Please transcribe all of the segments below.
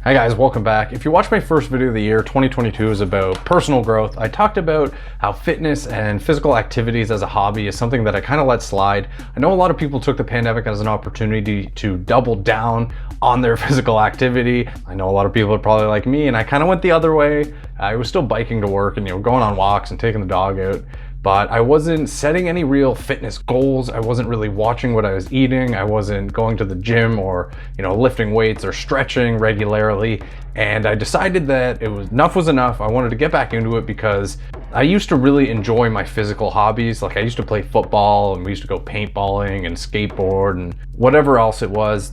Hi guys, welcome back. If you watched my first video of the year, 2022 is about personal growth. I talked about how fitness and physical activities as a hobby is something that I kind of let slide. I know a lot of people took the pandemic as an opportunity to double down on their physical activity. I know a lot of people are probably like me, and I kind of went the other way. I was still biking to work and going on walks and taking the dog out, but I wasn't setting any real fitness goals. I wasn't really watching what I was eating. I wasn't going to the gym or lifting weights or stretching regularly. And I decided that enough was enough. I wanted to get back into it because I used to really enjoy my physical hobbies. Like I used to play football and we used to go paintballing and skateboard and whatever else it was.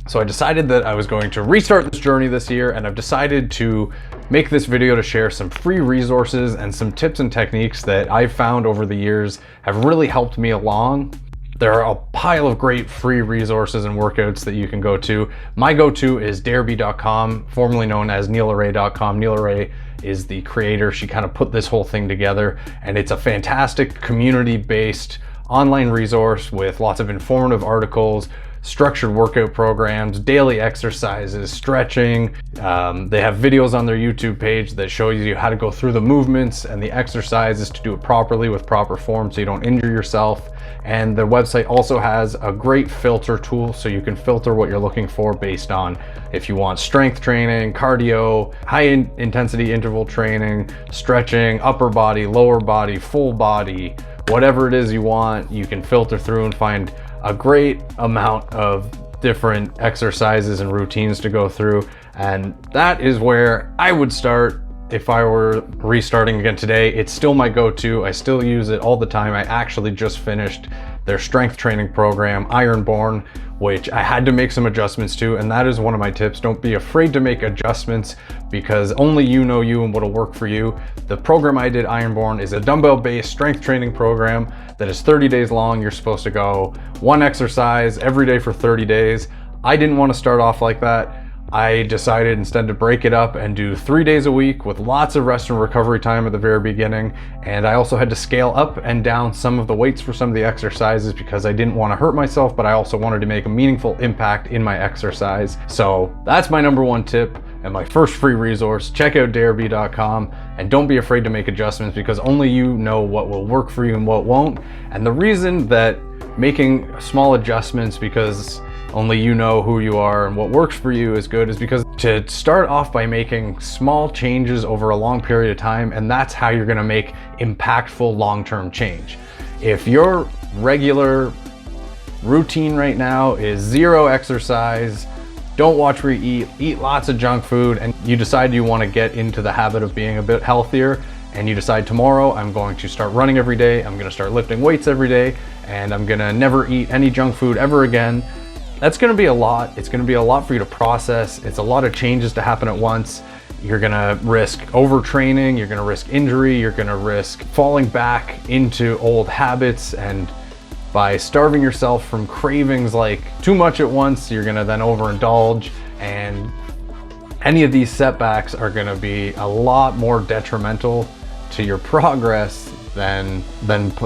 So I decided that I was going to restart this journey this year, and I've decided to make this video to share some free resources and some tips and techniques that I've found over the years have really helped me along. There are a pile of great free resources and workouts that you can go to. My go-to is Darebee.com, formerly known as NeilaRae.com. Neila Rae is the creator. She kind of put this whole thing together, and it's a fantastic community-based online resource with lots of informative articles, structured workout programs, daily exercises, stretching. They have videos on their YouTube page that show you how to go through the movements and the exercises to do it properly with proper form so you don't injure yourself. And the website also has a great filter tool so you can filter what you're looking for based on if you want strength training, cardio, high intensity interval training, stretching, upper body, lower body, full body, whatever it is you want. You can filter through and find a great amount of different exercises and routines to go through. And that is where I would start if I were restarting again today. It's still my go-to. I still use it all the time. I actually just finished their strength training program, Ironborn, which I had to make some adjustments to, and that is one of my tips. Don't be afraid to make adjustments because only you know you and what'll work for you. The program I did, Ironborn, is a dumbbell-based strength training program that is 30 days long. You're supposed to go one exercise every day for 30 days. I didn't want to start off like that. I decided instead to break it up and do 3 days a week with lots of rest and recovery time at the very beginning. And I also had to scale up and down some of the weights for some of the exercises because I didn't want to hurt myself, but I also wanted to make a meaningful impact in my exercise. So that's my number one tip and my first free resource. Check out Darebee.com and don't be afraid to make adjustments because only you know what will work for you and what won't. And the reason that making small adjustments, because only you know who you are and what works for you is good, is because to start off by making small changes over a long period of time, and that's how you're gonna make impactful long-term change. If your regular routine right now is zero exercise, don't watch where you eat lots of junk food, and you decide you wanna get into the habit of being a bit healthier, and you decide tomorrow I'm going to start running every day, I'm gonna start lifting weights every day, and I'm gonna never eat any junk food ever again, that's gonna be a lot. It's gonna be a lot for you to process. It's a lot of changes to happen at once. You're gonna risk overtraining, you're gonna risk injury, you're gonna risk falling back into old habits, and by starving yourself from cravings like too much at once, you're gonna then overindulge, and any of these setbacks are gonna be a lot more detrimental to your progress than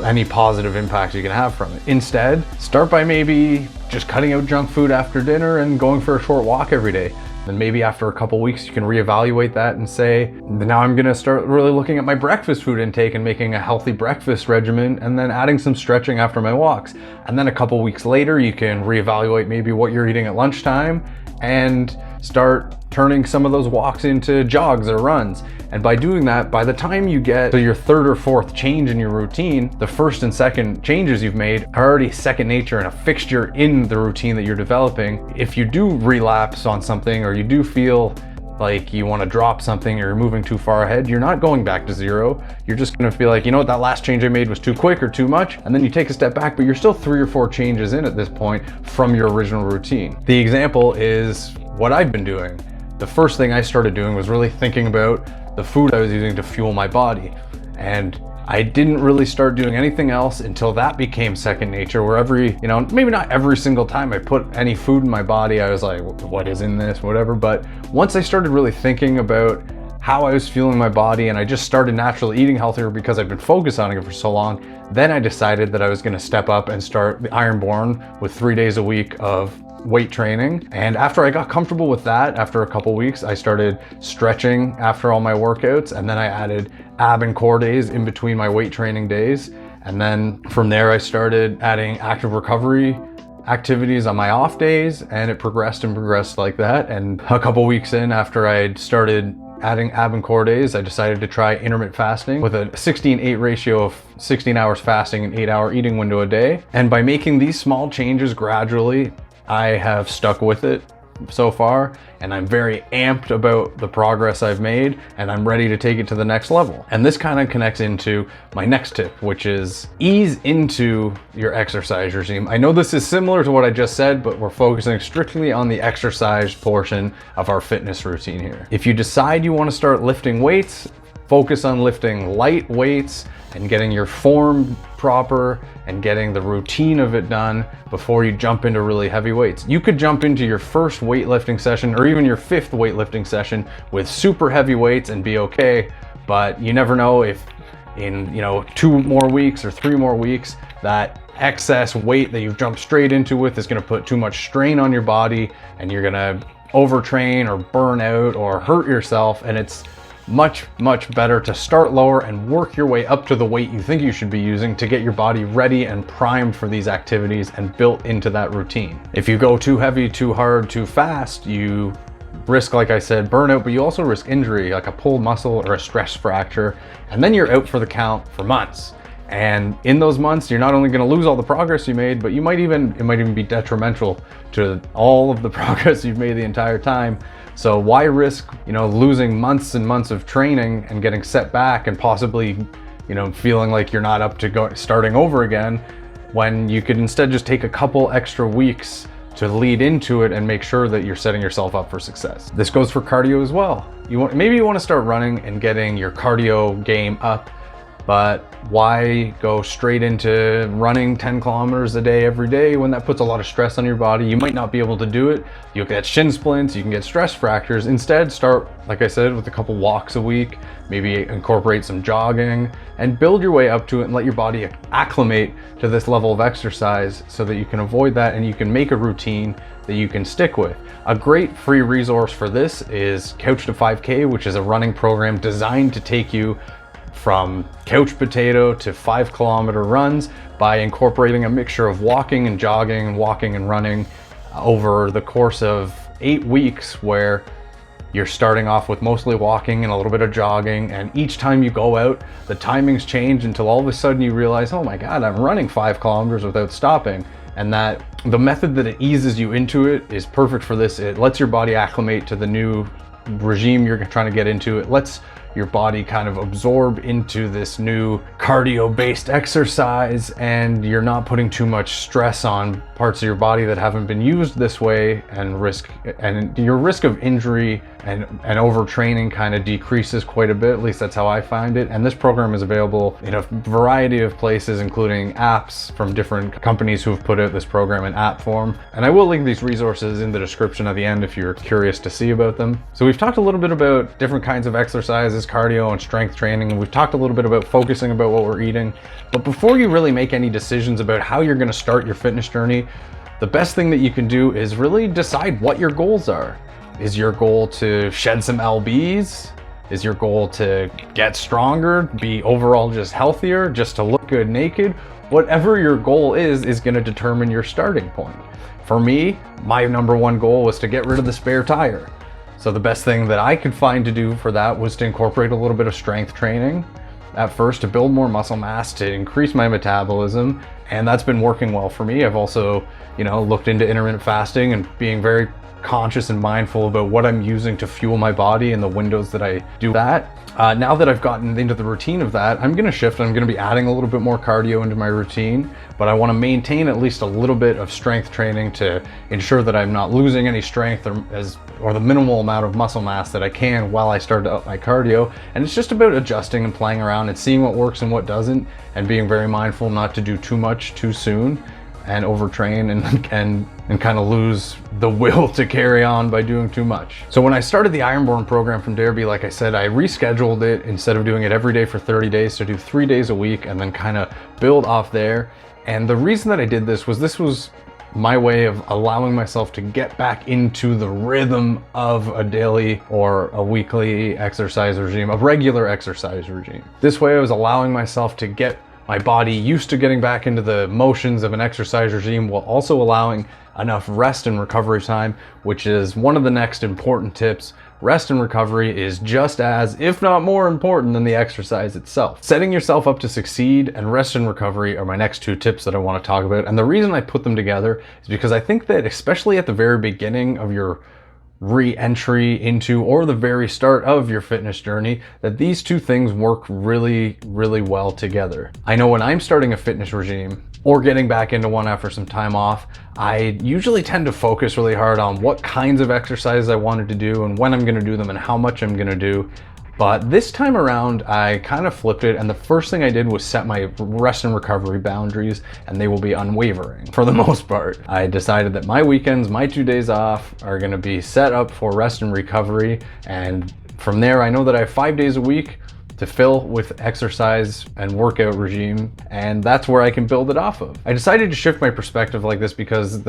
any positive impacts you can have from it. Instead, start by maybe just cutting out junk food after dinner and going for a short walk every day. Then maybe after a couple weeks, you can reevaluate that and say, now I'm gonna start really looking at my breakfast food intake and making a healthy breakfast regimen, and then adding some stretching after my walks. And then a couple weeks later, you can reevaluate maybe what you're eating at lunchtime and start turning some of those walks into jogs or runs. And by doing that, by the time you get to your third or fourth change in your routine, the first and second changes you've made are already second nature and a fixture in the routine that you're developing. If you do relapse on something, or you do feel like you want to drop something or you're moving too far ahead, you're not going back to zero. You're just going to feel like, you know what, that last change I made was too quick or too much. And then you take a step back, but you're still 3 or 4 changes in at this point from your original routine. The example is what I've been doing. The first thing I started doing was really thinking about the food I was using to fuel my body. And I didn't really start doing anything else until that became second nature, where maybe not every single time I put any food in my body, I was like, what is in this, whatever. But once I started really thinking about how I was fueling my body, and I just started naturally eating healthier because I've been focused on it for so long, then I decided that I was gonna step up and start the Ironborn with 3 days a week of weight training. And after I got comfortable with that, after a couple weeks, I started stretching after all my workouts, and then I added ab and core days in between my weight training days. And then from there, I started adding active recovery activities on my off days, and it progressed and progressed like that. And a couple weeks in, after I started adding ab and core days, I decided to try intermittent fasting with a 16-8 ratio of 16 hours fasting and 8-hour eating window a day. And by making these small changes gradually, I have stuck with it so far, and I'm very amped about the progress I've made, and I'm ready to take it to the next level. And this kind of connects into my next tip, which is ease into your exercise regime. I know this is similar to what I just said, but we're focusing strictly on the exercise portion of our fitness routine here. If you decide you want to start lifting weights, focus on lifting light weights and getting your form proper and getting the routine of it done before you jump into really heavy weights. You could jump into your first weightlifting session or even your 5th weightlifting session with super heavy weights and be okay, but you never know if in 2 more weeks or 3 more weeks that excess weight that you've jumped straight into with is going to put too much strain on your body, and you're going to overtrain or burn out or hurt yourself. And it's much better to start lower and work your way up to the weight you think you should be using to get your body ready and primed for these activities and built into that routine. If you go too heavy, too hard, too fast, you risk, like I said, burnout, but you also risk injury, like a pulled muscle or a stress fracture, and then you're out for the count for months. And in those months, you're not only going to lose all the progress you made, but it might even be detrimental to all of the progress you've made the entire time. So why risk, losing months and months of training and getting set back and possibly, feeling like you're not up to starting over again, when you could instead just take a couple extra weeks to lead into it and make sure that you're setting yourself up for success. This goes for cardio as well. Maybe you want to start running and getting your cardio game up, but why go straight into running 10 kilometers a day every day when that puts a lot of stress on your body? You might not be able to do it. You'll get shin splints, you can get stress fractures. Instead, start, like I said, with a couple walks a week, maybe incorporate some jogging, and build your way up to it and let your body acclimate to this level of exercise so that you can avoid that and you can make a routine that you can stick with. A great free resource for this is Couch to 5K, which is a running program designed to take you from couch potato to 5-kilometer runs by incorporating a mixture of walking and jogging, walking and running over the course of 8 weeks, where you're starting off with mostly walking and a little bit of jogging, and each time you go out, the timings change until all of a sudden you realize, oh my God, I'm running 5 kilometers without stopping. And that the method that it eases you into it is perfect for this. It lets your body acclimate to the new regime you're trying to get into. It lets your body kind of absorb into this new cardio-based exercise, and you're not putting too much stress on parts of your body that haven't been used this way, and your risk of injury and overtraining kind of decreases quite a bit. At least that's how I find it. And this program is available in a variety of places, including apps from different companies who have put out this program in app form. And I will link these resources in the description at the end if you're curious to see about them. So we've talked a little bit about different kinds of exercises, cardio and strength training, and we've talked a little bit about focusing about what we're eating. But before you really make any decisions about how you're going to start your fitness journey, the best thing that you can do is really decide what your goals are. Is your goal to shed some lbs? Is your goal to get stronger, be overall just healthier, just to look good naked? Whatever your goal is going to determine your starting point. For me, my number one goal was to get rid of the spare tire. So the best thing that I could find to do for that was to incorporate a little bit of strength training at first to build more muscle mass, to increase my metabolism, and that's been working well for me. I've also, looked into intermittent fasting and being very conscious and mindful about what I'm using to fuel my body and the windows that I do that. Now that I've gotten into the routine of that, I'm going to shift. I'm going to be adding a little bit more cardio into my routine, but I want to maintain at least a little bit of strength training to ensure that I'm not losing any strength or the minimal amount of muscle mass that I can while I start to up my cardio. And it's just about adjusting and playing around and seeing what works and what doesn't, and being very mindful not to do too much too soon and overtrain and kind of lose the will to carry on by doing too much. So when I started the Ironborn program from Darebee, like I said, I rescheduled it. Instead of doing it every day for 30 days, to do 3 days a week and then kind of build off there. And the reason that I did this was my way of allowing myself to get back into the rhythm of a daily or a weekly exercise regime, a regular exercise regime. This way I was allowing myself to get my body used to getting back into the motions of an exercise regime while also allowing enough rest and recovery time, which is one of the next important tips. Rest and recovery is just as, if not more important than the exercise itself. Setting yourself up to succeed and rest and recovery are my next two tips that I want to talk about. And the reason I put them together is because I think that especially at the very beginning of your re-entry into, or the very start of your fitness journey, that these two things work really, really well together. I know when I'm starting a fitness regime or getting back into one after some time off, I usually tend to focus really hard on what kinds of exercises I wanted to do and when I'm going to do them and how much I'm going to do. But this time around, I kind of flipped it, and the first thing I did was set my rest and recovery boundaries, and they will be unwavering for the most part. I decided that my weekends, my 2 days off, are going to be set up for rest and recovery, and from there I know that I have 5 days a week to fill with exercise and workout regime, and that's where I can build it off of. I decided to shift my perspective like this because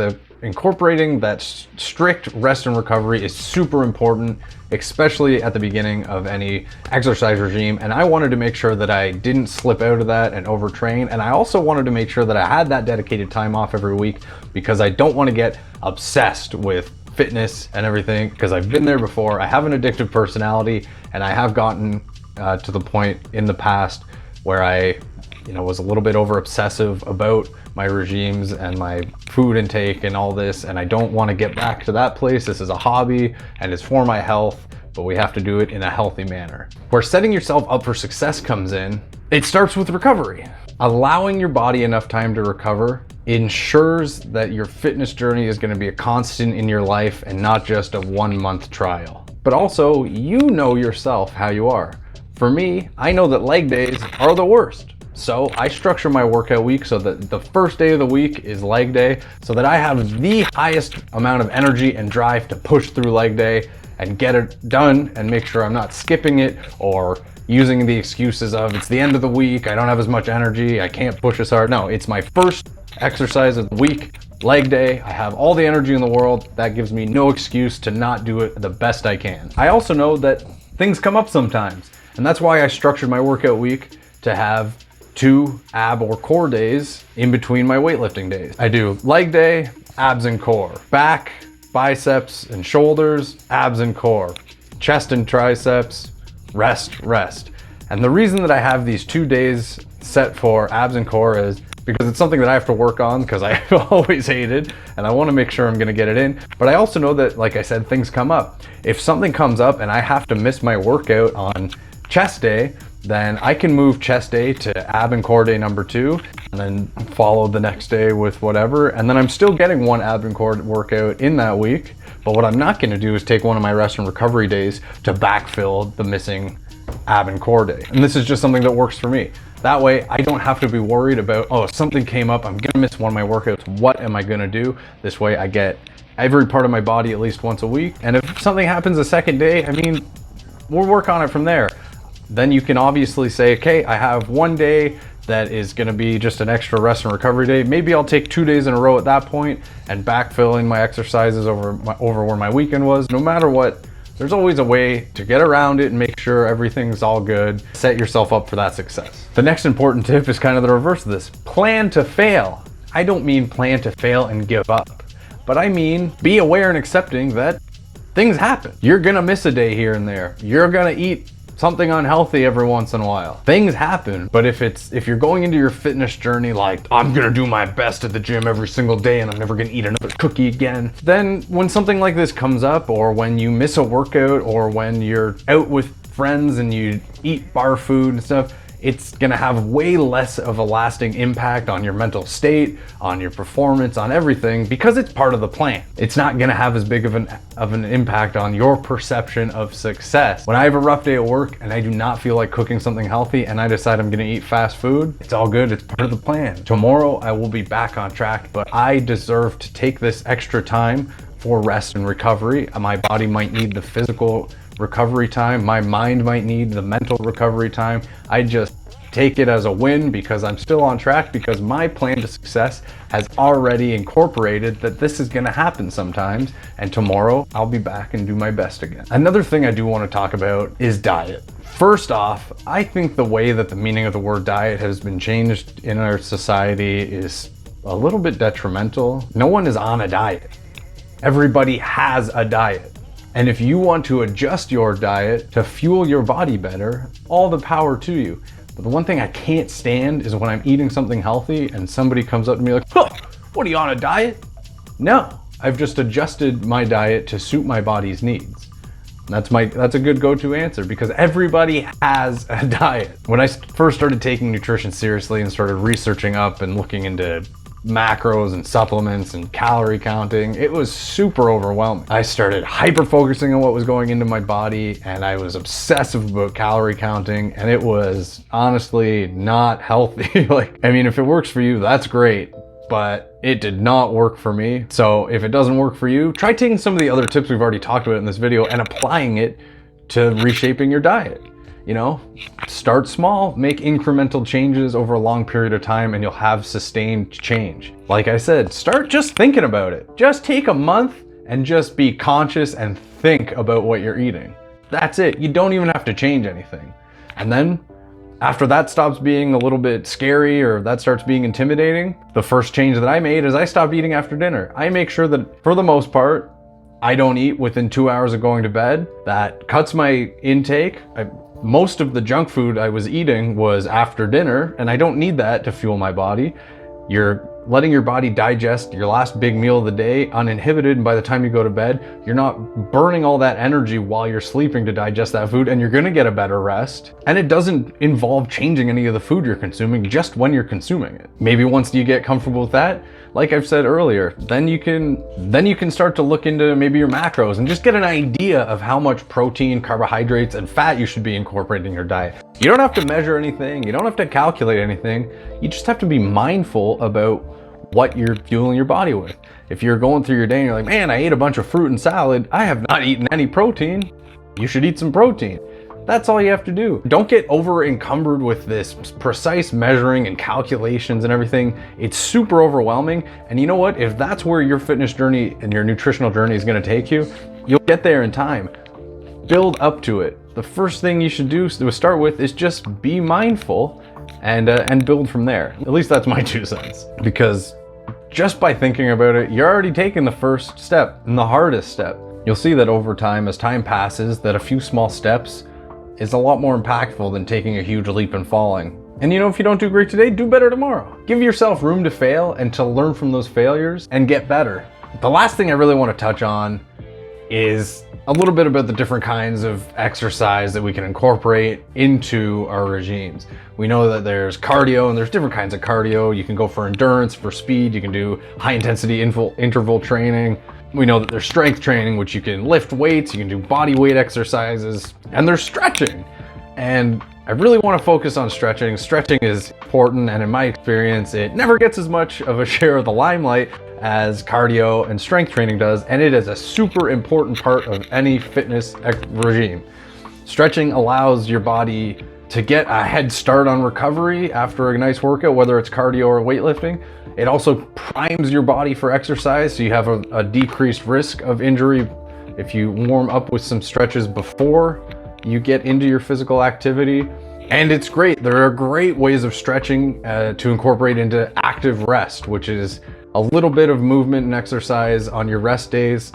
incorporating that strict rest and recovery is super important, especially at the beginning of any exercise regime, and I wanted to make sure that I didn't slip out of that and overtrain, and I also wanted to make sure that I had that dedicated time off every week because I don't want to get obsessed with fitness and everything, because I've been there before. I have an addictive personality, and I have gotten to the point in the past where I was a little bit over obsessive about my regimes and my food intake and all this, and I don't want to get back to that place. This is a hobby and it's for my health, but we have to do it in a healthy manner. Where setting yourself up for success comes in, it starts with recovery. Allowing your body enough time to recover ensures that your fitness journey is going to be a constant in your life and not just a 1 month trial. But also, you know yourself how you are. For me, I know that leg days are the worst. So I structure my workout week so that the first day of the week is leg day, so that I have the highest amount of energy and drive to push through leg day and get it done and make sure I'm not skipping it or using the excuses of it's the end of the week, I don't have as much energy, I can't push as hard. No, it's my first exercise of the week, leg day. I have all the energy in the world. That gives me no excuse to not do it the best I can. I also know that things come up sometimes, and that's why I structured my workout week to have 2 ab or core days in between my weightlifting days. I do leg day, abs and core, back, biceps and shoulders, abs and core, chest and triceps, rest. And the reason that I have these 2 days set for abs and core is because it's something that I have to work on because I've always hated, and I want to make sure I'm going to get it in. But I also know that, like I said, things come up. If something comes up and I have to miss my workout on chest day, then I can move chest day to ab and core day number 2 and then follow the next day with whatever. And then I'm still getting 1 ab and core workout in that week. But what I'm not going to do is take one of my rest and recovery days to backfill the missing ab and core day. And this is just something that works for me. That way I don't have to be worried about, oh, if something came up, I'm going to miss one of my workouts. What am I going to do? This way I get every part of my body at least once a week. And if something happens the second day, I mean, we'll work on it from there. Then you can obviously say, okay, I have 1 day that is going to be just an extra rest and recovery day. Maybe I'll take 2 days in a row at that point and backfill in my exercises over where my weekend was. No matter what, there's always a way to get around it and make sure everything's all good. Set yourself up for that success. The next important tip is kind of the reverse of this. Plan to fail. I don't mean plan to fail and give up, but I mean be aware and accepting that things happen. You're gonna miss a day here and there. You're gonna eat something unhealthy every once in a while. Things happen, but if you're going into your fitness journey like, I'm gonna do my best at the gym every single day and I'm never gonna eat another cookie again, then when something like this comes up, or when you miss a workout, or when you're out with friends and you eat bar food and stuff, it's gonna have way less of a lasting impact on your mental state, on your performance, on everything, because it's part of the plan. It's not gonna have as big of an impact on your perception of success. When I have a rough day at work and I do not feel like cooking something healthy and I decide I'm gonna eat fast food, it's all good, it's part of the plan. Tomorrow I will be back on track, but I deserve to take this extra time for rest and recovery. My body might need the physical recovery time, my mind might need the mental recovery time. I just take it as a win because I'm still on track, because my plan to success has already incorporated that this is gonna happen sometimes, and tomorrow I'll be back and do my best again. Another thing I do want to talk about is diet. First off, I think the way that the meaning of the word diet has been changed in our society is a little bit detrimental. No one is on a diet. Everybody has a diet. And if you want to adjust your diet to fuel your body better, all the power to you. But the one thing I can't stand is when I'm eating something healthy and somebody comes up to me like, huh, what are you on a diet? No, I've just adjusted my diet to suit my body's needs. That's a good go-to answer, because everybody has a diet. When I first started taking nutrition seriously and started researching up and looking into macros and supplements and calorie counting, it was super overwhelming. I started hyper focusing on what was going into my body, and I was obsessive about calorie counting, and it was honestly not healthy. Like, I mean, if it works for you, that's great, but it did not work for me. So if it doesn't work for you, try taking some of the other tips we've already talked about in this video and applying it to reshaping your diet. You know, start small, make incremental changes over a long period of time, and you'll have sustained change. Like I said, start just thinking about it. Just take a month and just be conscious and think about what you're eating. That's it. You don't even have to change anything. And then after that stops being a little bit scary, or that starts being intimidating, the first change that I made is I stopped eating after dinner. I make sure that, for the most part, I don't eat within 2 hours of going to bed. That cuts my intake. Most of the junk food I was eating was after dinner, and I don't need that to fuel my body. You're letting your body digest your last big meal of the day uninhibited, and by the time you go to bed, you're not burning all that energy while you're sleeping to digest that food, and you're gonna get a better rest. And it doesn't involve changing any of the food you're consuming, just when you're consuming it. Maybe once you get comfortable with that, like I've said earlier, then you can start to look into maybe your macros and just get an idea of how much protein, carbohydrates, and fat you should be incorporating in your diet. You don't have to measure anything, you don't have to calculate anything, you just have to be mindful about what you're fueling your body with. If you're going through your day and you're like, man, I ate a bunch of fruit and salad, I have not eaten any protein, you should eat some protein. That's all you have to do. Don't get over encumbered with this precise measuring and calculations and everything. It's super overwhelming. And you know what? If that's where your fitness journey and your nutritional journey is going to take you, you'll get there in time. Build up to it. The first thing you should do to start with is just be mindful and build from there. At least that's my 2 cents. Because just by thinking about it, you're already taking the first step and the hardest step. You'll see that over time, as time passes, that a few small steps is a lot more impactful than taking a huge leap and falling. And you know, if you don't do great today, do better tomorrow. Give yourself room to fail and to learn from those failures and get better. The last thing I really want to touch on is a little bit about the different kinds of exercise that we can incorporate into our regimes. We know that there's cardio, and there's different kinds of cardio. You can go for endurance, for speed, you can do high intensity interval training. We know that there's strength training, which you can lift weights, you can do body weight exercises, and there's stretching. And I really want to focus on stretching. Stretching is important, and in my experience, it never gets as much of a share of the limelight as cardio and strength training does, and it is a super important part of any fitness regime. Stretching allows your body to get a head start on recovery after a nice workout, whether it's cardio or weightlifting. It also primes your body for exercise, so you have a decreased risk of injury if you warm up with some stretches before you get into your physical activity. And it's great. There are great ways of stretching to incorporate into active rest, which is a little bit of movement and exercise on your rest days,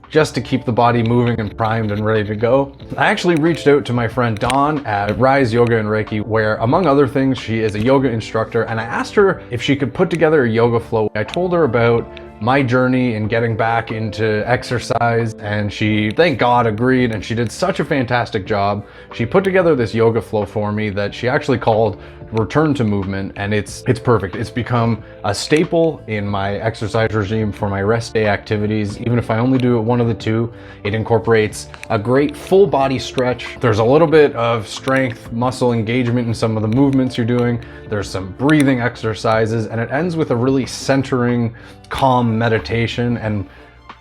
just to keep the body moving and primed and ready to go. I actually reached out to my friend Dawn at Rise Yoga and Reiki, where among other things, she is a yoga instructor, and I asked her if she could put together a yoga flow. I told her about my journey in getting back into exercise, and she, thank God, agreed, and she did such a fantastic job. She put together this yoga flow for me that she actually called Return to Movement, and it's perfect. It's become a staple in my exercise regime for my rest day activities. Even if I only do it one of the 2, it incorporates a great full body stretch. There's a little bit of strength, muscle engagement in some of the movements you're doing. There's some breathing exercises, and it ends with a really centering, calm meditation. And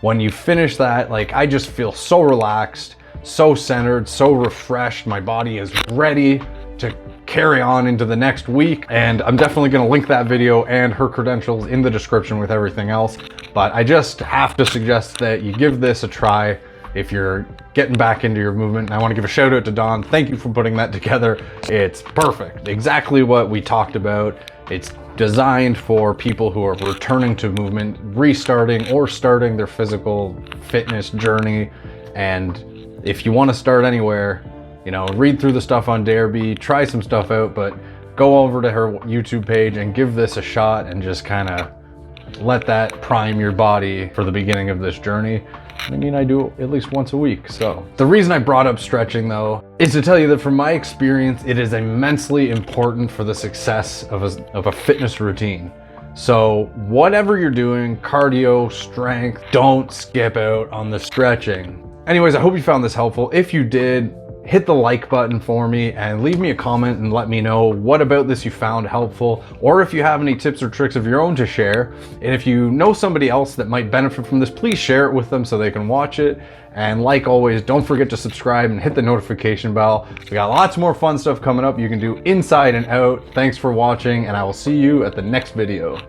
when you finish that, like, I just feel so relaxed, so centered, so refreshed. My body is ready to carry on into the next week. And I'm definitely gonna link that video and her credentials in the description with everything else. But I just have to suggest that you give this a try if you're getting back into your movement. And I want to give a shout out to Dawn. Thank you for putting that together. It's perfect. Exactly what we talked about. It's designed for people who are returning to movement, restarting or starting their physical fitness journey. And if you want to start anywhere, you know, read through the stuff on Darebee, try some stuff out, but go over to her YouTube page and give this a shot and just kind of let that prime your body for the beginning of this journey. I mean, I do it at least once a week. So the reason I brought up stretching though, is to tell you that from my experience, it is immensely important for the success of a fitness routine. So whatever you're doing, cardio, strength, don't skip out on the stretching. Anyways, I hope you found this helpful. If you did, hit the like button for me and leave me a comment and let me know what about this you found helpful, or if you have any tips or tricks of your own to share. And if you know somebody else that might benefit from this, please share it with them so they can watch it. And like always, don't forget to subscribe and hit the notification bell. We got lots more fun stuff coming up you can do inside and out. Thanks for watching, and I will see you at the next video.